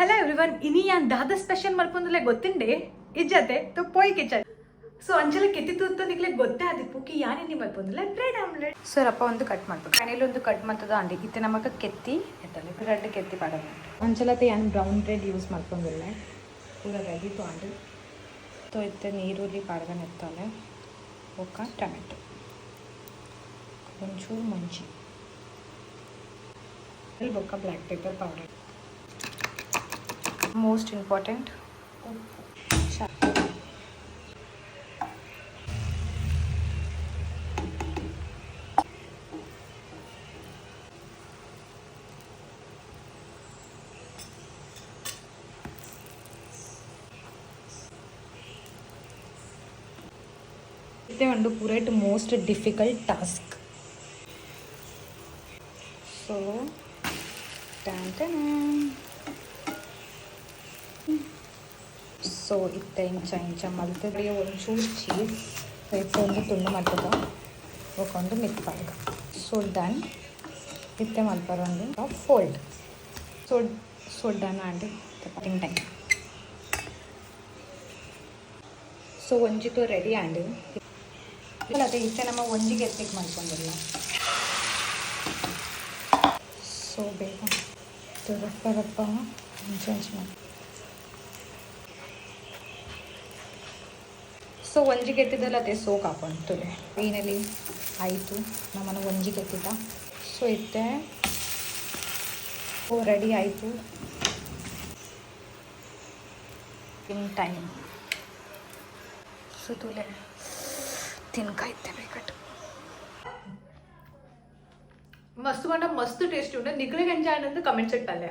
Hello everyone, ಇನಿ ಯಾನ್ ದಾದ ಸ್ಪೆಷಲ್ ಮಲ್ಪೊಂದುಲೆ ಗೊತ್ತಿಂಡೆ ಇಜ್ಜತೆ ತೊ ಪೋಯ್ ಕಿಚ ಸೊ ಅಂಚಲ ಕೆತ್ತಿತ್ತು ನಿಕ್ಲೆ ಗೊತ್ತೇ ಆದಿಪ್ಪುಕಿ ಯಾನಿನಿ ಮಲ್ಪೊಂದುಲೆ ಬ್ರೆಡ್ ಆಮ್ಲೆಟ್. ಸರ್ ಅಪ್ಪ ಒಂದು ಕಟ್ ಮಾಡ್ಬೇಕು, ಕಣೇಲಿ ಒಂದು ಕಟ್ ಮಾಡ್ತದ ಅಂಡಿ ಇತ್ತೆ ನಮಗ ಕೆತ್ತಿ ಎತ್ತಲೆ ಬ್ರೆಡ್ ಕೆತ್ತಿ ಪಾಡೋದು ಅಂಚಲತೆ ಯಾನ್ ಬ್ರೌನ್ ಬ್ರೆಡ್ ಯೂಸ್ ಮಾಡ್ಕೊಂದಿಲ್ಲ ಪೂರ ರೆಡಿ ತೊಗೊಂಡು ತೊ ಇತ್ತೆ ನೀರುಳ್ಳಿ ಪಾಡ್ಗನ್ ಎತ್ತಲೆ ಒಕ್ಕ ಟೊಮೆಟೊ ಒಂಚೂರು ಮುಂಚಿ ಅಲ್ಲಿ ಬೊಕ್ಕ black pepper powder, most important ಉಪ್ಪು. ಇದೇ ಒಂದು ಪೂರೈಟ್ most difficult task. So so ಇತ್ತೆ ಇಂಚ ಮಲ್ತದೆ ಒಂಚೂರು ಚೀಸ್ ಇತ್ತೆ ಒಂದು ತುಂಡು ಮಟ್ಟದ ಒಂದು ಮಿತ್ಪಾಗ. ಸೊ ಡನ್ ಇತ್ತೆ ಮಲ್ಪರ ಒಂದು fold. So done and cutting time. So ಒಂಜಿತು ರೆಡಿ ಆಂಡ್ ಅದೇ ಇತ್ತೆ ನಮ್ಮ ಒಂಜಿಗೆ ಎತ್ತಿಗೆ ಮಾಡ್ಕೊಂಡಿಲ್ಲ. ಸೊ ಬೇಗ ರಪ್ಪ ಹಂಚ್ ಮಾಡಿ. ಸೊ ಒಂಜಿಗೆ ಎತ್ತಿದ್ದಲ್ಲ ಅದೇ ಸೋಕ್ ಹಾಕೊಂತದೆ ಫೈನಲಿ ಆಯಿತು ನಮ್ಮನ್ನು ಒಂಜಿಗೆ ಎತ್ತಿದ್ದ. ಸೊ ಇತ್ತೆ ಓ ರೆಡಿ ಆಯಿತು ಇನ್ ಟೈಮ್. ಸೊ ತುಲೆ ತಿನ್ಕಾಯ್ತೆ ಬೇಕಟ್ಟು ಮಸ್ತ್ ಮಾಡ ಮಸ್ತ್ ಟೇಸ್ಟ್ ಉಂಟು. ನಿಕ್ಲಿಗೆ ಎಂಜಾಯ್ ಅನ್ನೋದು ಕಮೆಂಟ್ಸ್ ಇಟ್ಟಲ್ಲೇ.